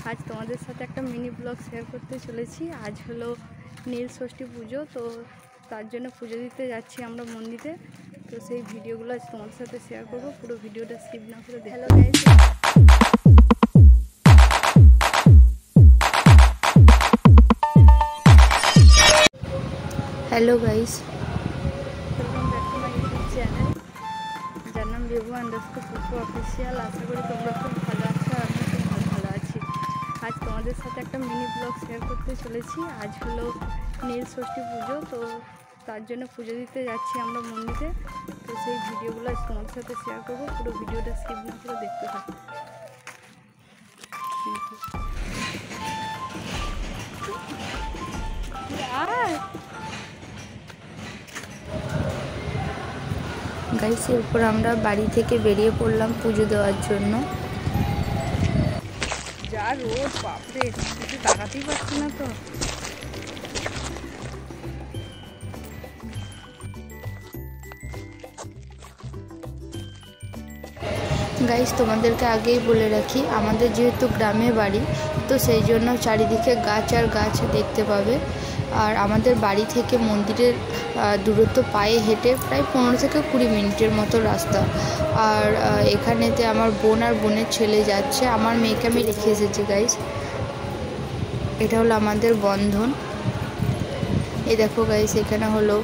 আজ তোমাদের সাথে একটা মিনি ব্লগ শেয়ার করতে চলেছি। আজ হলো নীল ষষ্ঠী পুজো, তো তার জন্য পুজো দিতে যাচ্ছি আমরা মন্দিরে। তো সেই ভিডিওগুলো আজ তোমাদের সাথে শেয়ার করব, পুরো ভিডিওটা স্কিপ না করে দেখো। Hello guys, welcome back to my YouTube channel, যার নাম @পুপু অফিসিয়াল। আশা করি তোমরা খুব ভালো আছো আর আমি খুব ভালো আছি। আজ তোমাদের সাথে একটা মিনি ব্লগ শেয়ার করতে চলেছি। আজ হলো নীল ষষ্ঠী পুজো, তো তার জন্য পুজো দিতে যাচ্ছি আমরা মন্দিরে। তো সেই ভিডিওগুলো আজ তোমাদের সাথে শেয়ার করবো, পুরো ভিডিওটা স্কিপ না করে দেখতে থাকো। গাইস, এরপর আমরা বাড়ি থেকে বেরিয়ে পড়লাম পুজো দেওয়ার জন্য। যা রোদ, বাপরে, কিছু তাকাতেই পারছি না তো। গাইস, তোমাদেরকে আগেই বলে রাখি, আমাদের যেহেতু গ্রামে বাড়ি, তো সেই জন্য চারিদিকে গাছ আর গাছ দেখতে পাবে। আর আমাদের বাড়ি থেকে মন্দিরের দূরত্ব পায়ে হেঁটে প্রায় 15 থেকে 20 মিনিটের মতো রাস্তা। আর এখানেতে আমার বোন আর বোনের ছেলে যাচ্ছে। আমার মেয়েকে আমি রেখে এসেছি গাইস। এটা হলো আমাদের বন্ধন। এই দেখো গাইস, এখানে হলো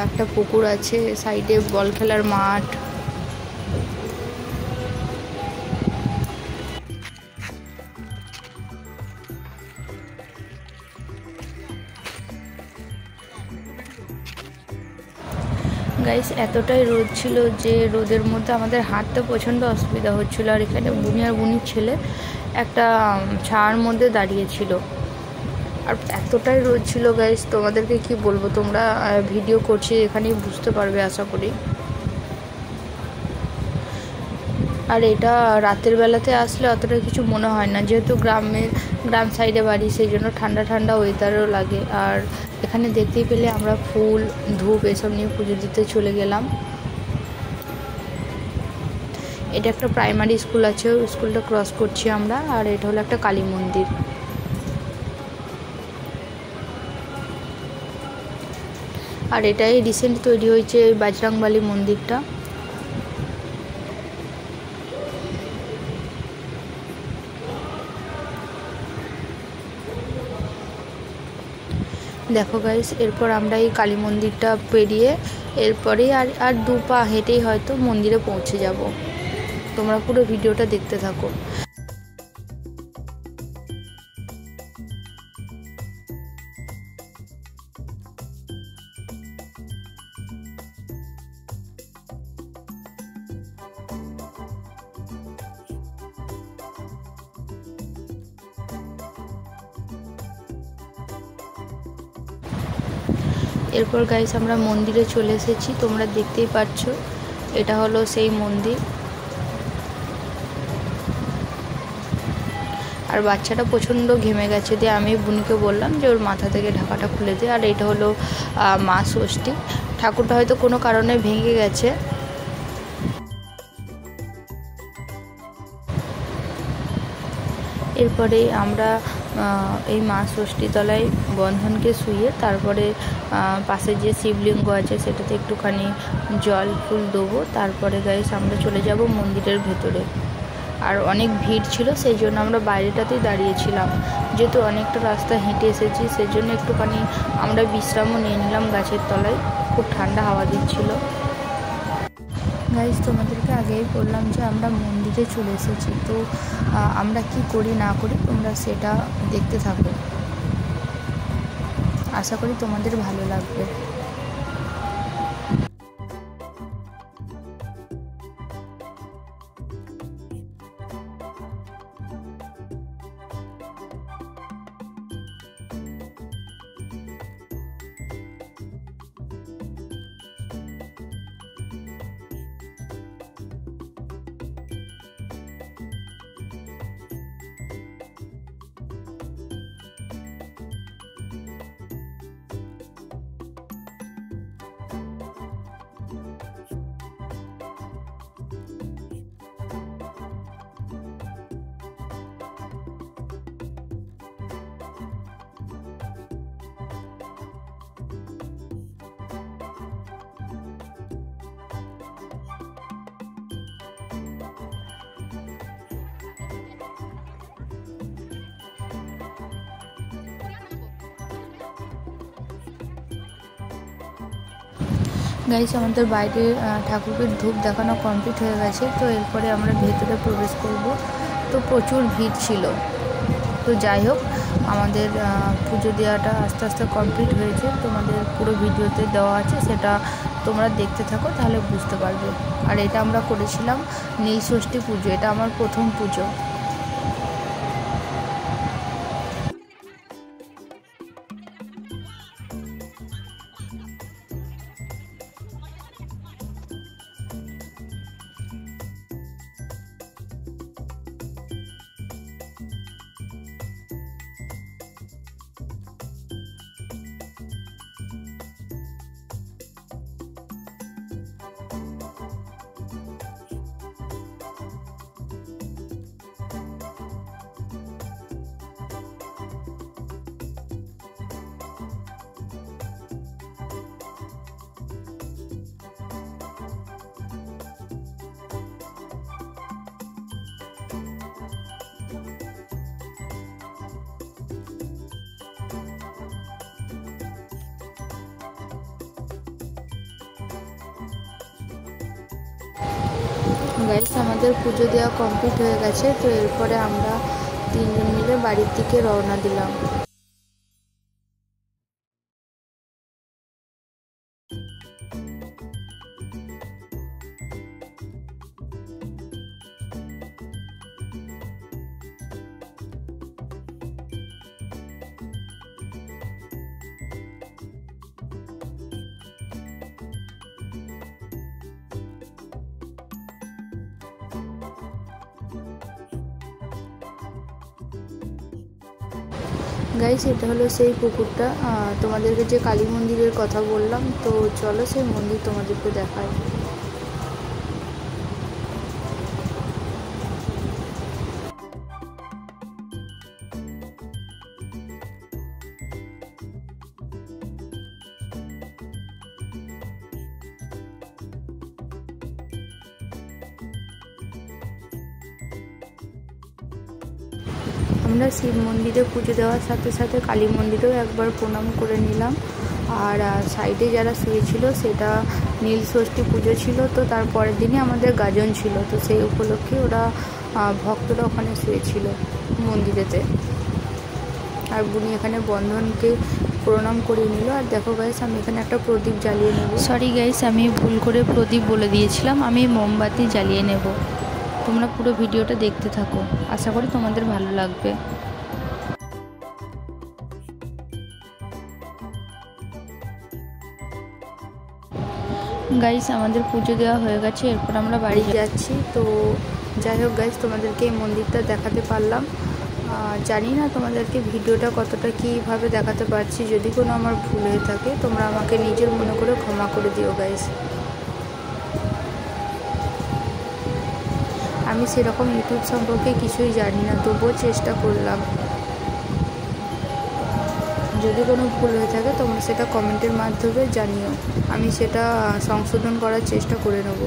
একটা পুকুর আছে, সাইডে বল খেলার মাঠ। গাইস, এতটাই রোদ ছিল যে রোদের মধ্যে আমাদের হাঁটতে প্রচণ্ড অসুবিধা হচ্ছিলো। আর এখানে বুনি আর বুনির ছেলে একটা ছায়ার মধ্যে দাঁড়িয়েছিল। আর এতটাই রোদ ছিল গাইস, তোমাদেরকে কি বলবো, তোমরা ভিডিও করছি এখানেই বুঝতে পারবে আশা করি। আর এটা রাতের বেলাতে আসলে অতটা কিছু মনে হয় না, যেহেতু গ্রাম সাইডে বাড়ি, সেই জন্য ঠান্ডা ঠান্ডা ওয়েদারও লাগে। আর এখানে দেখতেই পেলে আমরা ফুল, ধূপ এসব নিয়ে পুজো দিতে চলে গেলাম। এটা একটা প্রাইমারি স্কুল আছে, ওই স্কুলটা ক্রস করছি আমরা। আর এটা হলো একটা কালী মন্দির। আর এটাই রিসেন্ট তৈরি হয়েছে বজরংবলী মন্দিরটা। দেখো গাইস, এরপর আমরা এই কালী মন্দিরটা পেরিয়ে এরপরেই আর 2 পা হেঁটেই হয়তো মন্দিরে পৌঁছে যাব। তোমরা পুরো ভিডিওটা দেখতে থাকো। এরপর গাইস, আমরা মন্দিরে চলে এসেছি, তোমরা দেখতেই পাচ্ছ এটা হলো সেই মন্দির। আর বাচ্চাটা প্রচণ্ড ঘেমে গেছে, দিয়ে আমি বুনিকে বললাম যে ওর মাথা থেকে ঢাকাটা খুলে দে। আর এটা হলো মা ষষ্ঠী। ঠাকুরটা হয়তো কোনো কারণে ভেঙে গেছে। এরপরে আমরা এই মা ষষ্ঠী তলায় বন্ধনকে শুয়ে তারপরে পাশে যে শিবলিঙ্গ আছে সেটাতে একটুখানি জল ফুল দেবো। তারপরে গাইস আমরা চলে যাব মন্দিরের ভেতরে। আর অনেক ভিড় ছিল, সেই জন্য আমরা বাইরেটাতেই দাঁড়িয়েছিলাম। যেহেতু অনেকটা রাস্তা হেঁটে এসেছি, সেই জন্য একটুখানি আমরা বিশ্রামও নিয়ে নিলাম গাছের তলায়। খুব ঠান্ডা হাওয়া দিচ্ছিল। গাইস, তোমাদেরকে আগেই বললাম যে আমরা মন্দিরে চলে এসেছি, তো আমরা কি করি না করি তোমরা সেটা দেখতে থাকো। আশা করি তোমাদের ভালো লাগবে। গাইস আমাদের বাইরে ঠাকুরকে ধূপ দেখানো কমপ্লিট হয়ে গেছে। তো এরপরে আমরা ভেতরে প্রবেশ করব। তো প্রচুর ভিড় ছিল। তো যাই হোক, আমাদের পুজো দেওয়াটা আস্তে আস্তে কমপ্লিট হয়েছে। তোমাদের পুরো ভিডিওতে দেওয়া আছে, সেটা তোমরা দেখতে থাকো, তাহলে বুঝতে পারবে। আর এটা আমরা করেছিলাম নীল ষষ্ঠী পুজো, এটা আমার প্রথম পুজো। গাইস আমাদের পুজো দেওয়া কমপ্লিট হয়ে গেছে। তো এরপরে আমরা 3 জন মিলে বাড়ির দিকে রওনা দিলাম। গাইস এটা হলো সেই পুকুরটা, তোমাদেরকে যে কালী মন্দিরের কথা বললাম। তো চলো সেই মন্দির তোমাদেরকে দেখাই। আমরা শিব মন্দিরে পুজো দেওয়ার সাথে সাথে কালী মন্দিরেও একবার প্রণাম করে নিলাম। আর সাইডে যারা শুয়েছিল সেটা নীল ষষ্ঠী পুজো ছিল। তো তার পরের দিনই আমাদের গাজন ছিল। তো সেই উপলক্ষে ওরা ভক্তরা ওখানে শুয়েছিল মন্দিরেতে। আর বুনি এখানে বন্ধনকে প্রণাম করে নিল। আর দেখো গাইস, আমি এখানে একটা প্রদীপ জ্বালিয়ে নেব। সরি গাইস, আমি ভুল করে প্রদীপ বলে দিয়েছিলাম, আমি মোমবাতি জ্বালিয়ে নেব। তোমরা পুরো ভিডিওটা দেখতে থাকো, আশা করি তোমাদের ভালো লাগবে। গাইস আমাদের পুজো দেওয়া হয়ে গেছে, এরপর আমরা বাড়ি যাচ্ছি। তো যাই হোক গাইস, তোমাদেরকে এই মন্দিরটা দেখাতে পারলাম। জানি না তোমাদেরকে ভিডিওটা কতটা কীভাবে দেখাতে পারছি। যদি কোনো আমার ভুল হয়ে থাকে তোমরা আমাকে নিজের মনে করে ক্ষমা করে দিও গাইস। আমি সেরকম ইউটিউব সম্পর্কে কিছুই জানি না, তবুও চেষ্টা করলাম। যদি কোনো ভুল হয়ে থাকে তোমরা সেটা কমেন্টের মাধ্যমে জানিও, আমি সেটা সংশোধন করার চেষ্টা করে নেব।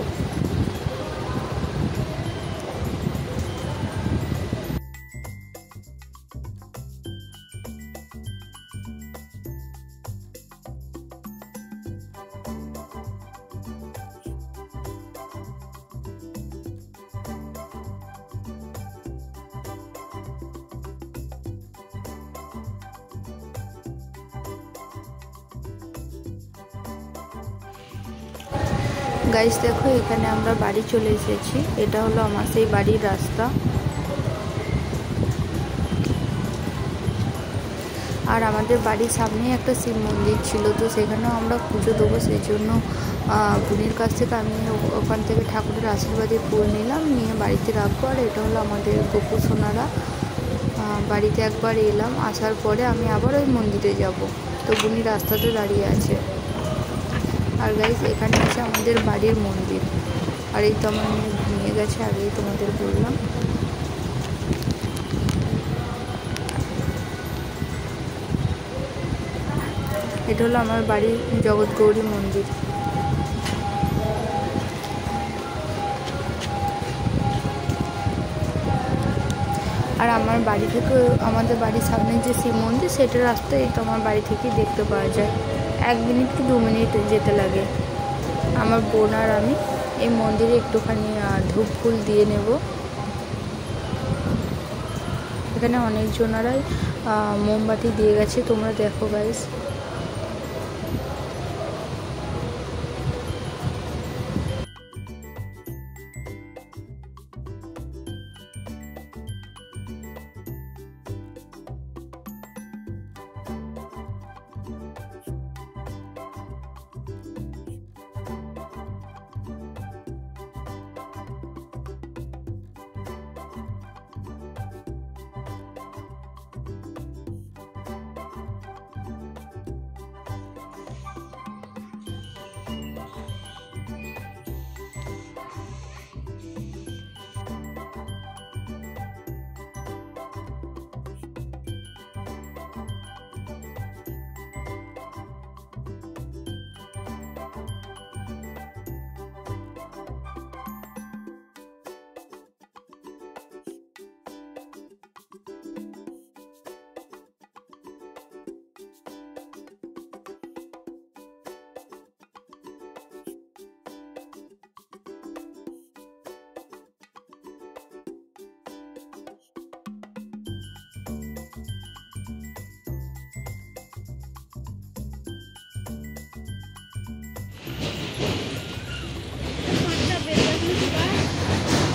গাইস দেখো, এখানে আমরা বাড়ি চলে এসেছি। এটা হলো আমার সেই বাড়ির রাস্তা। আর আমাদের বাড়ির সামনেই একটা শিব মন্দির ছিল। তো সেখানেও আমরা পুজো দেবো, সেই জন্য বোনের কাছ থেকে আমি ওখান থেকে ঠাকুরের আশীর্বাদে ফুল নিলাম, নিয়ে বাড়িতে রাখবো। আর এটা হলো আমাদের গোপু সোনারা। বাড়িতে একবার এলাম, আসার পরে আমি আবার ওই মন্দিরে যাব। তো বোনি রাস্তাতে দাঁড়িয়ে আছে। আর গাইস এখানে আছে আমাদের বাড়ির মন্দির। আর এই তো আমার মেয়ে ঘুমিয়ে গেছে, আগেই তোমাদের বললাম। এটা হলো আমার বাড়ির জগৎগৌরী মন্দির। আর আমার বাড়ি থেকে আমাদের বাড়ির সামনে যে শিব মন্দির, সেটার রাস্তা এই তো আমার বাড়ি থেকেই দেখতে পাওয়া যায়। 1 মিনিট কি 2 মিনিট যেতে লাগে। আমার বোন আর আমি এই মন্দিরে একটুখানি ধূপ ফুল দিয়ে নেব। এখানে অনেকজনেরাই মোমবাতি দিয়ে গেছে, তোমরা দেখো গাইস।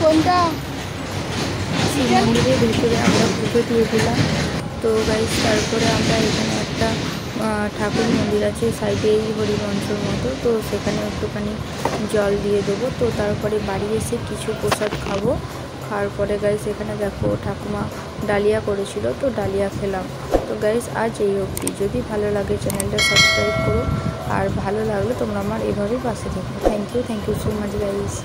কোনটা শিব মন্দিরের ভিতরে আমরা পুজো দিয়ে দিলাম। তো গাইস তারপরে আমরা এখানে একটা ঠাকুর মন্দির আছে সাইডেই হরিবংশর মতো, তো সেখানে একটুখানি জল দিয়ে দেবো। তো তারপরে বাড়ি এসে কিছু প্রসাদ খাবো। খাওয়ার পরে গাইস এখানে দেখো ঠাকুমা ডালিয়া করেছিল, তো ডালিয়া খেলাম। তো গাইস আজ এই অবধি। যদি ভালো লাগে চ্যানেলটা সাবস্ক্রাইব করো, আর ভালো লাগলে তোমরা আমার এভাবেই পাশে থেকো। Thank you so much guys.